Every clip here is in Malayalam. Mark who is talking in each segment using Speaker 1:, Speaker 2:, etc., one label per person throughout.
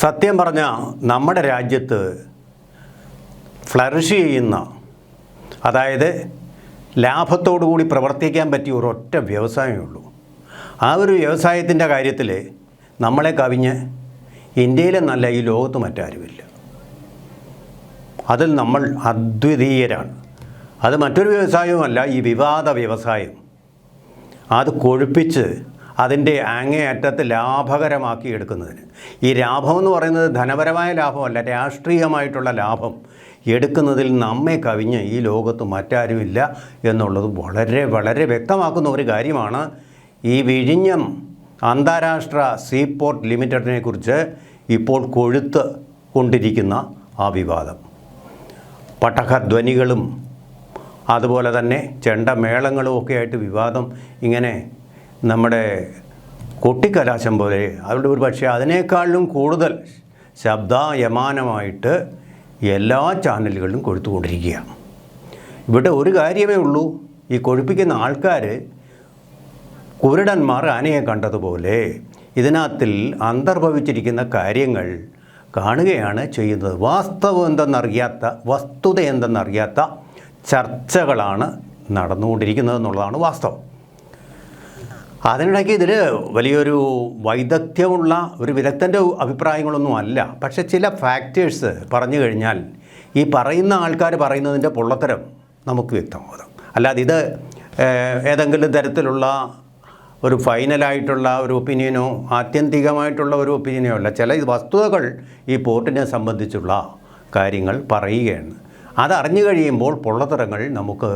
Speaker 1: സത്യം പറഞ്ഞാൽ നമ്മുടെ രാജ്യത്ത് ഫ്ലറിഷ് ചെയ്യുന്ന, അതായത് ലാഭത്തോടു കൂടി പ്രവർത്തിക്കാൻ പറ്റിയ ഒരൊറ്റ വ്യവസായമേ ഉള്ളൂ. ആ ഒരു വ്യവസായത്തിൻ്റെ കാര്യത്തിൽ നമ്മളെ കവിഞ്ഞ് ഇന്ത്യയിലെ നല്ല ഈ ലോകത്ത് മറ്റാരുമില്ല. അതിൽ നമ്മൾ അദ്വിതീയരാണ്. അത് മറ്റൊരു വ്യവസായവുമല്ല, ഈ വിവാദ വ്യവസായം. അത് കൊഴുപ്പിച്ച് അതിൻ്റെ അങ്ങേയറ്റത്ത് ലാഭകരമാക്കി എടുക്കുന്നതിന്, ഈ ലാഭമെന്ന് പറയുന്നത് ധനപരമായ ലാഭമല്ല, രാഷ്ട്രീയമായിട്ടുള്ള ലാഭം എടുക്കുന്നതിൽ നമ്മെ കവിഞ്ഞ് ഈ ലോകത്ത് മറ്റാരുമില്ല എന്നുള്ളത് വളരെ വളരെ വ്യക്തമാക്കുന്ന ഒരു കാര്യമാണ്. ഈ വിഴിഞ്ഞം അന്താരാഷ്ട്ര സീപോർട്ട് ലിമിറ്റഡിനെ കുറിച്ച് ഇപ്പോൾ കൊഴുത്ത് കൊണ്ടിരിക്കുന്ന ആ വിവാദം. പട്ടകധ്വനികളും അതുപോലെ തന്നെ ചെണ്ടമേളങ്ങളും ഒക്കെ ആയിട്ട് വിവാദം ഇങ്ങനെ നമ്മുടെ കൊട്ടിക്കലാശം പോലെ, അതുകൊണ്ട് ഒരു പക്ഷേ അതിനേക്കാളും കൂടുതൽ ശബ്ദയമാനമായിട്ട് എല്ലാ ചാനലുകളിലും കൊഴുത്തുകൊണ്ടിരിക്കുകയാണ്. ഇവിടെ ഒരു കാര്യമേ ഉള്ളൂ, ഈ കൊഴുപ്പിക്കുന്ന ആൾക്കാർ കുരുടന്മാർ ആനയെ കണ്ടതുപോലെ ഇതിനകത്തിൽ അന്തർഭവിച്ചിരിക്കുന്ന കാര്യങ്ങൾ കാണുകയാണ് ചെയ്യുന്നത്. വാസ്തവം എന്തെന്നറിയാത്ത, വസ്തുത എന്തെന്നറിയാത്ത ചർച്ചകളാണ് നടന്നുകൊണ്ടിരിക്കുന്നതെന്നുള്ളതാണ് വാസ്തവം. അതിനിടയ്ക്ക് ഇതിൽ വലിയൊരു വൈദഗ്ധ്യമുള്ള ഒരു വിദഗ്ധൻ്റെ അഭിപ്രായങ്ങളൊന്നും അല്ല. പക്ഷേ ചില ഫാക്ടേഴ്സ് പറഞ്ഞു കഴിഞ്ഞാൽ ഈ പറയുന്ന ആൾക്കാർ പറയുന്നതിൻ്റെ പൊള്ളത്തരം നമുക്ക് വ്യക്തമാകും. അല്ലാതെ ഇത് ഏതെങ്കിലും തരത്തിലുള്ള ഒരു ഫൈനലായിട്ടുള്ള ഒരു ഒപ്പീനിയനോ ആത്യന്തികമായിട്ടുള്ള ഒരു ഒപ്പീനിയനോ അല്ല. ചില വസ്തുതകൾ ഈ പോർട്ടിനെ സംബന്ധിച്ചുള്ള കാര്യങ്ങൾ പറയുകയാണ്. അതറിഞ്ഞു കഴിയുമ്പോൾ പൊള്ളത്തരങ്ങൾ നമുക്ക്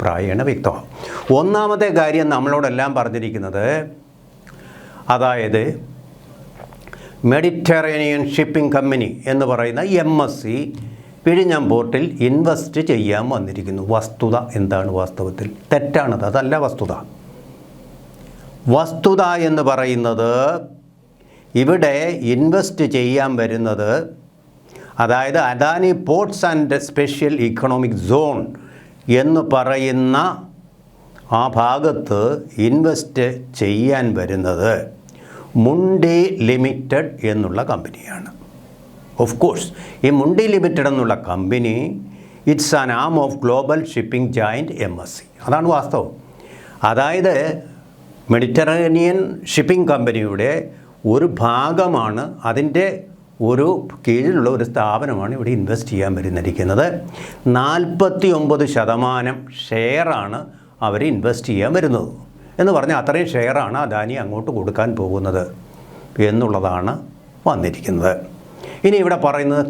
Speaker 1: പ്രായേണ വ്യക്തമാകും. ഒന്നാമത്തെ കാര്യം നമ്മളോടെല്ലാം പറഞ്ഞിരിക്കുന്നത്, അതായത് മെഡിറ്ററേനിയൻ ഷിപ്പിംഗ് കമ്പനി എന്ന് പറയുന്ന MSC വിഴിഞ്ഞം പോർട്ടിൽ ഇൻവെസ്റ്റ് ചെയ്യാൻ വന്നിരിക്കുന്നു. വസ്തുത എന്താണ്? വാസ്തവത്തിൽ തെറ്റാണത്, അതല്ല വസ്തുത. വസ്തുത എന്ന് പറയുന്നത് ഇവിടെ ഇൻവെസ്റ്റ് ചെയ്യാൻ വരുന്നത്, അതായത് Adani ports and special economic zone എന്ന് പറയുന്ന ആ ഭാഗത്ത് ഇൻവെസ്റ്റ് ചെയ്യാൻ വരുന്നത് മുണ്ടി ലിമിറ്റഡ് എന്നുള്ള കമ്പനിയാണ്. ഓഫ് കോഴ്സ് ഈ മുണ്ടി ലിമിറ്റഡ് എന്നുള്ള company it's an am of global shipping giant MSC. അതാണ് വാസ്തവം. അതായത് മെഡിറ്ററേനിയൻ ഷിപ്പിംഗ് കമ്പനിയുടെ ഒരു ഭാഗമാണ്, അതിൻ്റെ ഒരു കീഴിലുള്ള ഒരു സ്ഥാപനമാണ് ഇവിടെ ഇൻവെസ്റ്റ് ചെയ്യാൻ വരുന്നിരിക്കുന്നത്. 49% ഷെയറാണ് അവർ ഇൻവെസ്റ്റ് ചെയ്യാൻ വരുന്നത്. എന്ന് പറഞ്ഞാൽ അത്രയും ഷെയറാണ് അദാനി അങ്ങോട്ട് കൊടുക്കാൻ പോകുന്നത് എന്നുള്ളതാണ് വന്നിരിക്കുന്നത്. ഇനി ഇവിടെ പറയുന്നത്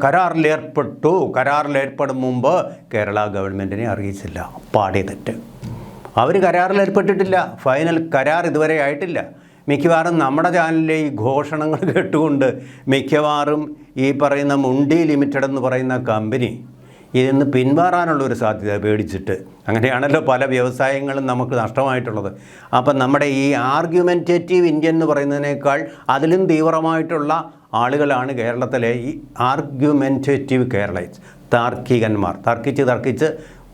Speaker 1: കരാറിലേർപ്പെടും മുമ്പ് കേരള ഗവൺമെൻറ്റിനെ അറിയിച്ചില്ല. പാടെ തെറ്റ്. അവർ കരാറിലേർപ്പെട്ടിട്ടില്ല. ഫൈനൽ കരാർ ഇതുവരെ ആയിട്ടില്ല. മിക്കവാറും നമ്മുടെ ചാനലിലെ ഈ ഘോഷണങ്ങൾ കേട്ടുകൊണ്ട് മിക്കവാറും ഈ പറയുന്ന മുണ്ടി ലിമിറ്റഡ് എന്ന് പറയുന്ന കമ്പനി ഇതിന്ന് പിന്മാറാനുള്ളൊരു സാധ്യത പേടിച്ചിട്ട്. അങ്ങനെയാണല്ലോ പല വ്യവസായങ്ങളും നമുക്ക് നഷ്ടമായിട്ടുള്ളത്. അപ്പം നമ്മുടെ ഈ ആർഗ്യുമെൻറ്റേറ്റീവ് ഇന്ത്യ എന്ന് പറയുന്നതിനേക്കാൾ അതിലും തീവ്രമായിട്ടുള്ള ആളുകളാണ് കേരളത്തിലെ ഈ ആർഗ്യുമെൻറ്റേറ്റീവ് കേരളൈറ്റ്സ്. താർക്കികന്മാർ തർക്കിച്ച്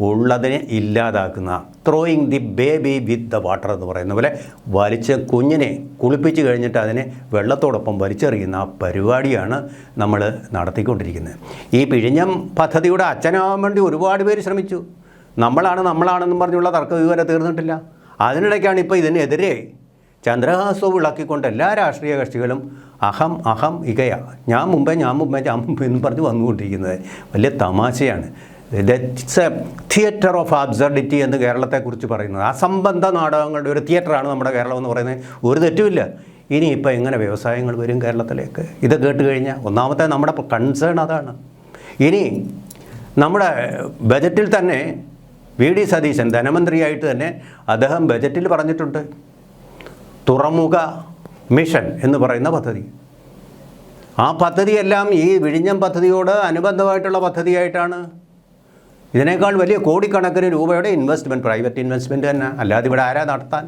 Speaker 1: ഉള്ളതിനെ ഇല്ലാതാക്കുന്ന, throwing the baby with the water എന്ന് പറയുന്ന പോലെ വലിച്ച് കുഞ്ഞിനെ കുളിപ്പിച്ച് കഴിഞ്ഞിട്ട് അതിനെ വെള്ളത്തോടൊപ്പം വലിച്ചെറിയുന്ന ആ പരിപാടിയാണ് നമ്മൾ നടത്തിക്കൊണ്ടിരിക്കുന്നത്. ഈ വിഴിഞ്ഞം പദ്ധതിയുടെ അച്ഛനാവാൻ വേണ്ടി ഒരുപാട് പേര് ശ്രമിച്ചു. നമ്മളാണെന്നും പറഞ്ഞുള്ള തർക്കം ഇതുവരെ തീർന്നിട്ടില്ല. അതിനിടയ്ക്കാണ് ഇപ്പോൾ ഇതിനെതിരെ ചന്ദ്രഹാസവും ഇളക്കിക്കൊണ്ട് എല്ലാ രാഷ്ട്രീയ കക്ഷികളും അഹം ഇകയ, ഞാൻ മുമ്പേ എന്ന് പറഞ്ഞ് വന്നുകൊണ്ടിരിക്കുന്നത്. വലിയ തമാശയാണ്. ദറ്റ്സ് എ തിയേറ്റർ ഓഫ് അബ്സർഡിറ്റി എന്ന് കേരളത്തെക്കുറിച്ച് പറയുന്നത്. അസംബന്ധ നാടകങ്ങളുടെ ഒരു തിയേറ്ററാണ് നമ്മുടെ കേരളം എന്ന് പറയുന്നത്. ഒരു തെറ്റുമില്ല. ഇനിയിപ്പോൾ എങ്ങനെ വ്യവസായങ്ങൾ വരും കേരളത്തിലേക്ക്? ഇത് കേട്ട് കഴിഞ്ഞാൽ ഒന്നാമത്തെ നമ്മുടെ കൺസേൺ അതാണ്. ഇനി നമ്മുടെ ബജറ്റിൽ തന്നെ VD സതീശൻ ധനമന്ത്രിയായിട്ട് തന്നെ അദ്ദേഹം ബജറ്റിൽ പറഞ്ഞിട്ടുണ്ട്, തുറമുഖ മിഷൻ എന്ന് പറയുന്ന പദ്ധതി. ആ പദ്ധതിയെല്ലാം ഈ വിഴിഞ്ഞം പദ്ധതിയോട് അനുബന്ധമായിട്ടുള്ള പദ്ധതിയായിട്ടാണ്. ഇതിനേക്കാൾ വലിയ കോടിക്കണക്കിന് രൂപയുടെ ഇൻവെസ്റ്റ്മെൻറ്റ്, പ്രൈവറ്റ് ഇൻവെസ്റ്റ്മെൻറ്റ് തന്നെ. അല്ലാതെ ഇവിടെ ആരാ നടത്താൻ?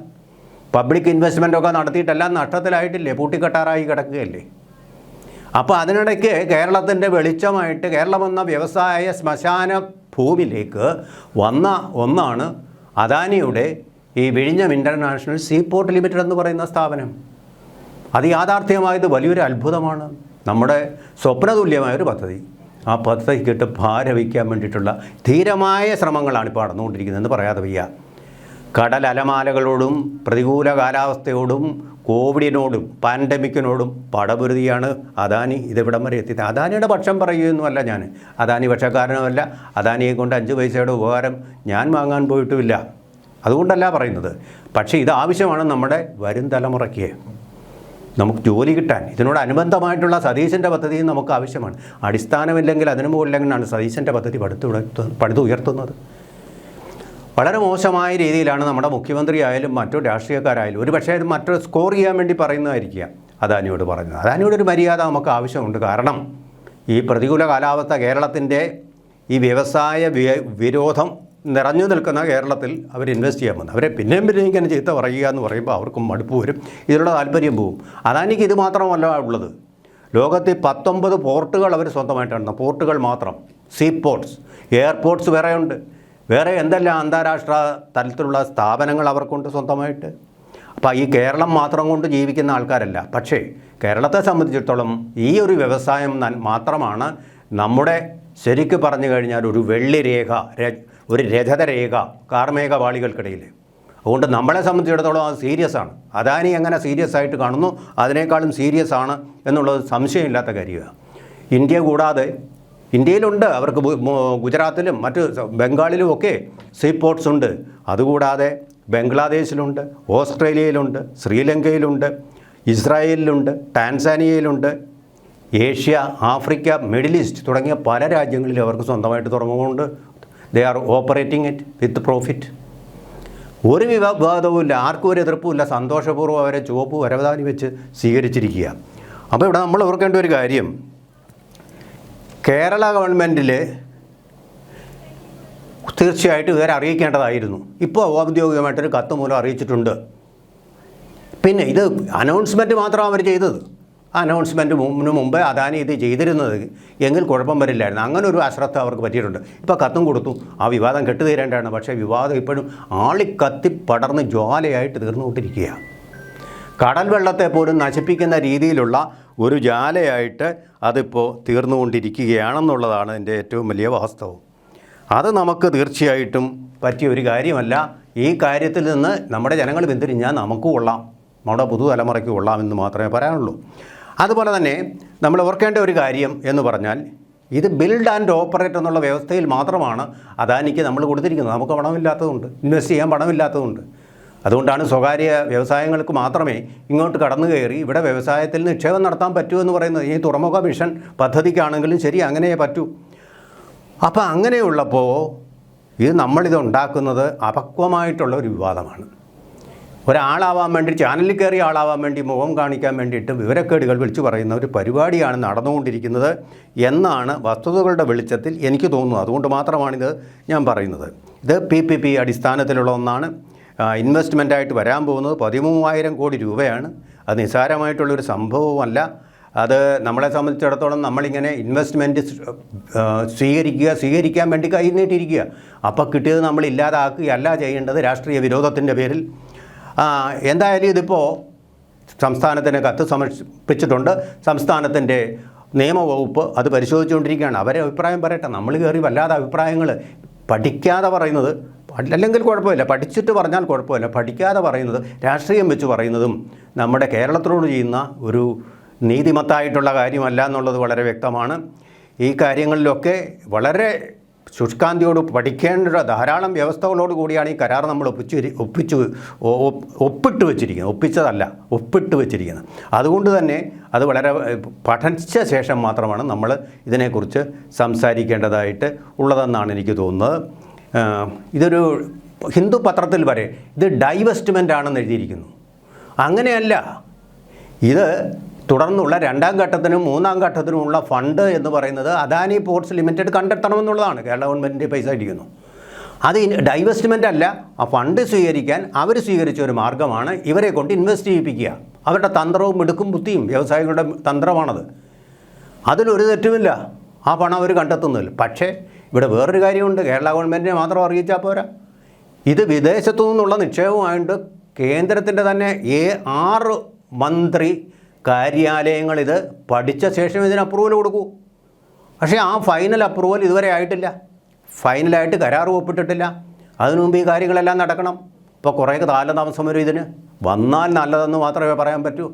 Speaker 1: പബ്ലിക് ഇൻവെസ്റ്റ്മെൻറ്റൊക്കെ നടത്തിയിട്ടെല്ലാം നഷ്ടത്തിലായിട്ടില്ലേ, പൂട്ടിക്കെട്ടാറായി കിടക്കുകയല്ലേ. അപ്പോൾ അതിനിടയ്ക്ക് കേരളത്തിൻ്റെ വെളിച്ചമായിട്ട് കേരളം എന്ന വ്യവസായ ശ്മശാന ഭൂമിയിലേക്ക് വന്ന ഒന്നാണ് അദാനിയുടെ ഈ വിഴിഞ്ഞം ഇൻ്റർനാഷണൽ സീപോർട്ട് ലിമിറ്റഡ് എന്ന് പറയുന്ന സ്ഥാപനം. അത് യാഥാർത്ഥ്യമായത് വലിയൊരു അത്ഭുതമാണ്. നമ്മുടെ സ്വപ്നതുല്യമായൊരു പദ്ധതി. ആ പദ്ധതിക്കിട്ട് ഭാരവിക്കാൻ വേണ്ടിയിട്ടുള്ള ധീരമായ ശ്രമങ്ങളാണ് ഇപ്പോൾ നടന്നുകൊണ്ടിരിക്കുന്നതെന്ന് പറയാതെ വയ്യ. കടൽ അലമാലകളോടും പ്രതികൂല കാലാവസ്ഥയോടും കോവിഡിനോടും പാൻഡമിക്കിനോടും പടപൊരുതിയാണ് അദാനി ഇതിവിടം വരെ എത്തിയത്. അദാനിയുടെ പക്ഷം പറയുകയൊന്നുമല്ല ഞാൻ, അദാനി പക്ഷക്കാരനുമല്ല, അദാനിയെ കൊണ്ട് 5 പൈസയുടെ ഉപകാരം ഞാൻ വാങ്ങാൻ പോയിട്ടുമില്ല, അതുകൊണ്ടല്ല പറയുന്നത്. പക്ഷേ ഇത് ആവശ്യമാണ് നമ്മുടെ വരും തലമുറയ്ക്ക്, നമുക്ക് ജോലി കിട്ടാൻ. ഇതിനോടനുബന്ധമായിട്ടുള്ള സതീശൻ്റെ പദ്ധതിയും നമുക്ക് ആവശ്യമാണ്. അടിസ്ഥാനമില്ലെങ്കിൽ അതിനു മുകളിലെങ്ങനെയാണ് സതീശൻ്റെ പദ്ധതി പടുത്തുയർത്തുന്നത്? വളരെ മോശമായ രീതിയിലാണ് നമ്മുടെ മുഖ്യമന്ത്രി ആയാലും മറ്റു രാഷ്ട്രീയക്കാരായാലും ഒരു പക്ഷേ മറ്റൊരു സ്കോർ ചെയ്യാൻ വേണ്ടി പറയുന്നതായിരിക്കാം അദാനിയോട് പറയുന്നത്. അദാനിയോടൊരു മര്യാദ നമുക്ക് ആവശ്യമുണ്ട്. കാരണം ഈ പ്രതികൂല കാലാവസ്ഥ കേരളത്തിൻ്റെ ഈ വ്യവസായ വിരോധം നിറഞ്ഞു നിൽക്കുന്ന കേരളത്തിൽ അവർ ഇൻവെസ്റ്റ് ചെയ്യാൻ വന്നു. അവരെ പിന്നെയും ഇങ്ങനെ ചീത്ത പറയുക എന്ന് പറയുമ്പോൾ അവർക്കും മടുപ്പ് വരും, ഇതിലുള്ള താല്പര്യം പോവും. അദാനിക്ക് ഇത് മാത്രമല്ല ഉള്ളത്, ലോകത്തിൽ 19 പോർട്ടുകൾ അവർ സ്വന്തമായിട്ടാണ്. പോർട്ടുകൾ മാത്രം, സീ പോർട്ട്സ്, എയർപോർട്ട്സ് വേറെയുണ്ട്. വേറെ എന്തെല്ലാം അന്താരാഷ്ട്ര തലത്തിലുള്ള സ്ഥാപനങ്ങൾ അവർക്കുണ്ട് സ്വന്തമായിട്ട്. അപ്പോൾ ഈ കേരളം മാത്രം കൊണ്ട് ജീവിക്കുന്ന ആൾക്കാരല്ല. പക്ഷേ കേരളത്തെ സംബന്ധിച്ചിടത്തോളം ഈ ഒരു വ്യവസായം മാത്രമാണ് നമ്മുടെ ശരിക്ക് പറഞ്ഞു കഴിഞ്ഞാൽ ഒരു വെള്ളി രേഖ, ഒരു രജതരേഖ കാർമേഘപാളികൾക്കിടയിൽ. അതുകൊണ്ട് നമ്മളെ സംബന്ധിച്ചിടത്തോളം അത് സീരിയസ് ആണ്. അദാനി എങ്ങനെ സീരിയസ് ആയിട്ട് കാണുന്നു അതിനേക്കാളും സീരിയസ് ആണ് എന്നുള്ളത് സംശയമില്ലാത്ത കാര്യമാണ്. ഇന്ത്യ കൂടാതെ ഇന്ത്യയിലുണ്ട്, അവർക്ക് ഗുജറാത്തിലും മറ്റ് ബംഗാളിലും ഒക്കെ സീ പോർട്ട്സ് ഉണ്ട്. അതുകൂടാതെ ബംഗ്ലാദേശിലുണ്ട്, ഓസ്ട്രേലിയയിലുണ്ട്, ശ്രീലങ്കയിലുണ്ട്, ഇസ്രായേലിലുണ്ട്, ടാൻസാനിയയിലുണ്ട്, ഏഷ്യ, ആഫ്രിക്ക, മിഡിൽ ഈസ്റ്റ് തുടങ്ങിയ പല രാജ്യങ്ങളിലും അവർക്ക് സ്വന്തമായിട്ട് തുറമുഖമുണ്ട്. They are operating it with profit. ഒരു വിവാദവുമില്ല, ആർക്കും ഒരു എതിർപ്പുമില്ല, സന്തോഷപൂർവ്വം അവരെ ചുവപ്പ് വരവധാനി വെച്ച് സ്വീകരിച്ചിരിക്കുക. അപ്പോൾ ഇവിടെ നമ്മൾ ഓർക്കേണ്ട ഒരു കാര്യം, കേരള ഗവൺമെൻറ്റിൽ തീർച്ചയായിട്ടും ഇവരെ അറിയിക്കേണ്ടതായിരുന്നു. ഇപ്പോൾ ഔദ്യോഗികമായിട്ടൊരു കത്ത് മൂലം അറിയിച്ചിട്ടുണ്ട്. പിന്നെ ഇത് അനൗൺസ്മെൻറ്റ് മാത്രമാണ് അവർ ചെയ്തത്. ആ അനൗൺസ്മെൻറ്റിന് മുമ്പേ അദാനി ഇത് ചെയ്തിരുന്നത് എങ്കിൽ കുഴപ്പം വരില്ലായിരുന്നു. അങ്ങനെ ഒരു അശ്രദ്ധ അവർക്ക് പറ്റിയിട്ടുണ്ട്. ഇപ്പോൾ കത്തും കൊടുത്തു, ആ വിവാദം കെട്ടുതീരേണ്ടതാണ്. പക്ഷേ വിവാദം ഇപ്പോഴും ആളിക്കത്തി പടർന്ന് ജ്വാലയായിട്ട് തീർന്നുകൊണ്ടിരിക്കുകയാണ്. കടൽ വെള്ളത്തെ പോലും നശിപ്പിക്കുന്ന രീതിയിലുള്ള ഒരു ജ്വാലയായിട്ട് അതിപ്പോൾ തീർന്നുകൊണ്ടിരിക്കുകയാണെന്നുള്ളതാണ് എൻ്റെ ഏറ്റവും വലിയ വാസ്തവം. അത് നമുക്ക് തീർച്ചയായിട്ടും പറ്റിയ ഒരു കാര്യമല്ല. ഈ കാര്യത്തിൽ നിന്ന് നമ്മുടെ ജനങ്ങൾ പിന്തിരിഞ്ഞാൽ നമുക്ക് കൊള്ളാം, നമ്മുടെ പുതുതലമുറയ്ക്ക് കൊള്ളാമെന്ന് മാത്രമേ പറയാനുള്ളൂ. അതുപോലെ തന്നെ നമ്മൾ ഓർക്കേണ്ട ഒരു കാര്യം എന്ന് പറഞ്ഞാൽ, ഇത് ബിൽഡ് ആൻഡ് ഓപ്പറേറ്റ് എന്നുള്ള വ്യവസ്ഥയിൽ മാത്രമാണ് അദാനിക്ക് നമ്മൾ കൊടുത്തിരിക്കുന്നത്. നമുക്ക് പണമില്ലാത്തതുകൊണ്ട്, ഇൻവെസ്റ്റ് ചെയ്യാൻ പണമില്ലാത്തതുകൊണ്ട്. അതുകൊണ്ടാണ് സ്വകാര്യ വ്യവസായങ്ങൾക്ക് മാത്രമേ ഇങ്ങോട്ട് കടന്നു കയറി ഇവിടെ വ്യവസായത്തിൽ നിക്ഷേപം നടത്താൻ പറ്റൂ എന്ന് പറയുന്നത്. ഈ തുറമുഖ മിഷൻ പദ്ധതിക്കാണെങ്കിലും ശരി, അങ്ങനെയേ പറ്റൂ. അപ്പോൾ അങ്ങനെയുള്ളപ്പോൾ ഇത് നമ്മളിത് ഉണ്ടാക്കുന്നത് അപക്വമായിട്ടുള്ള ഒരു വിവാദമാണ്. ഒരാളാവാൻ വേണ്ടി, ചാനലിൽ കയറിയ ആളാവാൻ വേണ്ടി, മുഖം കാണിക്കാൻ വേണ്ടിയിട്ട് വിവരക്കേടുകൾ വിളിച്ചു പറയുന്ന ഒരു പരിപാടിയാണ് നടന്നുകൊണ്ടിരിക്കുന്നത് എന്നാണ് വസ്തുതകളുടെ വെളിച്ചത്തിൽ എനിക്ക് തോന്നുന്നത്. അതുകൊണ്ട് മാത്രമാണിത് ഞാൻ പറയുന്നത്. ഇത് PPP അടിസ്ഥാനത്തിലുള്ള ഒന്നാണ്. ഇൻവെസ്റ്റ്മെൻറ്റായിട്ട് വരാൻ പോകുന്നത് 13,000 കോടി രൂപയാണ്. അത് നിസ്സാരമായിട്ടുള്ളൊരു സംഭവമല്ല. അത് നമ്മളെ സംബന്ധിച്ചിടത്തോളം നമ്മളിങ്ങനെ ഇൻവെസ്റ്റ്മെൻറ്റ് സ്വീകരിക്കാൻ വേണ്ടി കൈ നീട്ടിയിരിക്കുക. അപ്പോൾ കിട്ടിയത് നമ്മൾ ഇല്ലാതാക്കുകയല്ല ചെയ്യേണ്ടത് രാഷ്ട്രീയ വിരോധത്തിൻ്റെ പേരിൽ. എന്തായാലും ഇതിപ്പോൾ സംസ്ഥാനത്തിന് കത്ത് സമർപ്പിച്ചിട്ടുണ്ട്. സംസ്ഥാനത്തിൻ്റെ നിയമവകുപ്പ് അത് പരിശോധിച്ചുകൊണ്ടിരിക്കുകയാണ്. അവരെ അഭിപ്രായം പറയട്ടെ. നമ്മൾ കയറി വല്ലാതെ അഭിപ്രായങ്ങൾ പഠിക്കാതെ പറയുന്നത്, അല്ലെങ്കിൽ കുഴപ്പമില്ല, പഠിച്ചിട്ട് പറഞ്ഞാൽ കുഴപ്പമില്ല. പഠിക്കാതെ പറയുന്നത്, രാഷ്ട്രീയം വെച്ച് പറയുന്നതും നമ്മുടെ കേരളത്തിനോട് ചെയ്യുന്ന ഒരു നീതിമത്തായിട്ടുള്ള കാര്യമല്ല എന്നുള്ളത് വളരെ വ്യക്തമാണ്. ഈ കാര്യങ്ങളിലൊക്കെ വളരെ ശുഷ്കാന്തിയോട് പഠിക്കേണ്ട ധാരാളം വ്യവസ്ഥകളോട് കൂടിയാണ് ഈ കരാർ നമ്മൾ ഒപ്പിട്ട് വെച്ചിരിക്കുന്നത്. അതുകൊണ്ട് തന്നെ അത് വളരെ പഠിച്ച ശേഷം മാത്രമാണ് നമ്മൾ ഇതിനെക്കുറിച്ച് സംസാരിക്കേണ്ടതായിട്ട് ഉള്ളതെന്നാണ് എനിക്ക് തോന്നുന്നത്. ഇതൊരു ഹിന്ദു പത്രത്തിൽ വരെ ഇത് ഡൈവെസ്റ്റ്മെൻ്റ് ആണെന്ന് എഴുതിയിരിക്കുന്നു. അങ്ങനെയല്ല. ഇത് തുടർന്നുള്ള 2ാം ഘട്ടത്തിനും 3ാം ഘട്ടത്തിനുമുള്ള ഫണ്ട് എന്ന് പറയുന്നത് അദാനി പോർട്ട്സ് ലിമിറ്റഡ് കണ്ടെത്തണമെന്നുള്ളതാണ്. കേരള ഗവൺമെൻറ്റിൻ്റെ പൈസ ഇരിക്കുന്നു. അത് ഡൈവെസ്റ്റ്മെൻ്റ് അല്ല. ആ ഫണ്ട് സ്വീകരിക്കാൻ അവർ സ്വീകരിച്ച ഒരു മാർഗ്ഗമാണ് ഇവരെ കൊണ്ട് ഇൻവെസ്റ്റ് ചെയ്യിപ്പിക്കുക. അവരുടെ തന്ത്രവും മിടുക്കും ബുദ്ധിയും വ്യവസായികളുടെ തന്ത്രമാണത്. അതിലൊരു തെറ്റുമില്ല. ആ പണം അവർ കണ്ടെത്തുന്നില്ല. പക്ഷേ ഇവിടെ വേറൊരു കാര്യമുണ്ട്. കേരള ഗവൺമെൻറ്റിനെ മാത്രം അറിയിച്ചാൽ പോരാ. ഇത് വിദേശത്തു നിന്നുള്ള നിക്ഷേപമായിട്ട് കേന്ദ്രത്തിൻ്റെ തന്നെ 6 മന്ത്രി കാര്യാലയങ്ങൾ ഇത് പഠിച്ച ശേഷം ഇതിന് അപ്രൂവൽ കൊടുക്കൂ. പക്ഷേ ആ ഫൈനൽ അപ്രൂവൽ ഇതുവരെ ആയിട്ടില്ല. ഫൈനലായിട്ട് കരാർ ഒപ്പിട്ടിട്ടില്ല. അതിനു മുമ്പ് ഈ കാര്യങ്ങളെല്ലാം നടക്കണം. ഇപ്പോൾ കുറേ കാലതാമസം വരും ഇതിന്. വന്നാൽ നല്ലതെന്ന് മാത്രമേ പറയാൻ പറ്റൂ.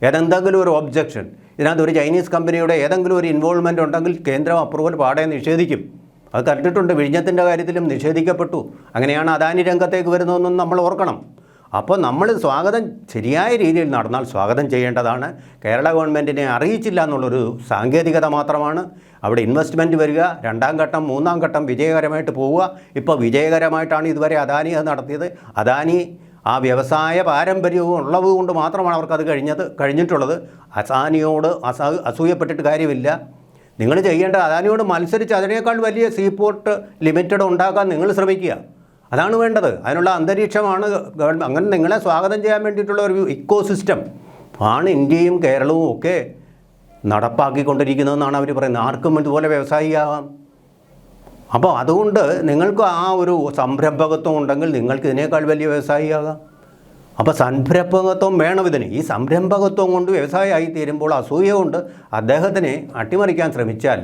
Speaker 1: ഏതെന്തെങ്കിലും ഒരു ഒബ്ജക്ഷൻ, ഇതിനകത്ത് ഒരു ചൈനീസ് കമ്പനിയുടെ ഏതെങ്കിലും ഒരു ഇൻവോൾവ്മെൻറ്റ് ഉണ്ടെങ്കിൽ കേന്ദ്രം അപ്രൂവൽ പാടെ നിഷേധിക്കും. അത് കണ്ടിട്ടുണ്ട്. വിഴിഞ്ഞത്തിൻ്റെ കാര്യത്തിലും നിഷേധിക്കപ്പെട്ടു. അങ്ങനെയാണ് അദാനി രംഗത്തേക്ക് വരുന്നതെന്നും നമ്മൾ ഓർക്കണം. അപ്പോൾ നമ്മൾ സ്വാഗതം ശരിയായ രീതിയിൽ നടന്നാൽ സ്വാഗതം ചെയ്യേണ്ടതാണ്. കേരള ഗവൺമെൻറ്റിനെ അറിയിച്ചില്ല എന്നുള്ളൊരു സാങ്കേതികത മാത്രമാണ്. അവിടെ ഇൻവെസ്റ്റ്മെൻറ്റ് വരിക, രണ്ടാം ഘട്ടം മൂന്നാം ഘട്ടം വിജയകരമായിട്ട് പോവുക. ഇപ്പോൾ വിജയകരമായിട്ടാണ് ഇതുവരെ അദാനി അത് നടത്തിയത്. അദാനി ആ വ്യവസായ പാരമ്പര്യവും ഉള്ളത് കൊണ്ട് മാത്രമാണ് അവർക്കത് കഴിഞ്ഞിട്ടുള്ളത്. അദാനിയോട് അസൂയപ്പെട്ടിട്ട് കാര്യമില്ല. നിങ്ങൾ ചെയ്യേണ്ടത് അദാനിയോട് മത്സരിച്ച് അതിനേക്കാൾ വലിയ സീപോർട്ട് ലിമിറ്റഡ് ഉണ്ടാക്കാൻ നിങ്ങൾ ശ്രമിക്കുക. അതാണ് വേണ്ടത്. അതിനുള്ള അന്തരീക്ഷമാണ് ഗവൺമെൻറ്. അങ്ങനെ നിങ്ങളെ സ്വാഗതം ചെയ്യാൻ വേണ്ടിയിട്ടുള്ള ഒരു ഇക്കോ സിസ്റ്റം ആണ് ഇന്ത്യയും കേരളവും ഒക്കെ നടപ്പാക്കിക്കൊണ്ടിരിക്കുന്നതെന്നാണ് അവർ പറയുന്നത്. ആർക്കും ഇതുപോലെ വ്യവസായിയാവാം. അപ്പോൾ അതുകൊണ്ട് നിങ്ങൾക്ക് ആ ഒരു സംരംഭകത്വം ഉണ്ടെങ്കിൽ നിങ്ങൾക്ക് ഇതിനേക്കാൾ വലിയ വ്യവസായിയാകാം. അപ്പോൾ സംരംഭകത്വം വേണം ഇതിന്. ഈ സംരംഭകത്വം കൊണ്ട് വ്യവസായമായി തീരുമ്പോൾ അസൂയ കൊണ്ട് അദ്ദേഹത്തിനെ അട്ടിമറിക്കാൻ ശ്രമിച്ചാൽ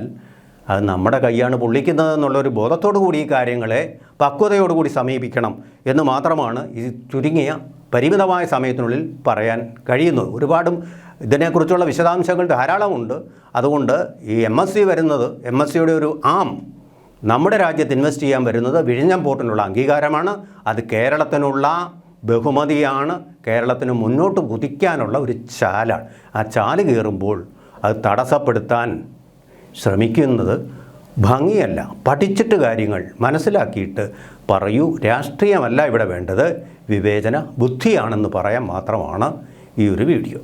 Speaker 1: അത് നമ്മുടെ കൈയാണ് പൊള്ളിക്കുന്നത് എന്നുള്ളൊരു ബോധത്തോടു കൂടി ഈ കാര്യങ്ങളെ പക്വതയോടുകൂടി സമീപിക്കണം എന്ന് മാത്രമാണ് ഈ ചുരുങ്ങിയ പരിമിതമായ സമയത്തിനുള്ളിൽ പറയാൻ കഴിയുന്നത്. ഒരുപാടും ഇതിനെക്കുറിച്ചുള്ള വിശദാംശങ്ങൾ ധാരാളമുണ്ട്. അതുകൊണ്ട് ഈ MSC വരുന്നത്, MSCയുടെ ഒരു നമ്മുടെ രാജ്യത്ത് ഇൻവെസ്റ്റ് ചെയ്യാൻ വരുന്നത് വിഴിഞ്ഞം പോർട്ടിനുള്ള അംഗീകാരമാണ്. അത് കേരളത്തിനുള്ള ബഹുമതിയാണ്. കേരളത്തിന് മുന്നോട്ട് കുതിക്കാനുള്ള ഒരു ചാലാണ്. ആ ചാല് കയറുമ്പോൾ അത് തടസ്സപ്പെടുത്താൻ ശ്രമിക്കുന്നത് ഭംഗിയല്ല. പഠിച്ചിട്ട് കാര്യങ്ങൾ മനസ്സിലാക്കിയിട്ട് പറയൂ. രാഷ്ട്രീയമല്ല ഇവിടെ വേണ്ടത്, വിവേചന ബുദ്ധിയാണെന്ന് പറയാൻ മാത്രമാണ് ഈ ഒരു വീഡിയോ.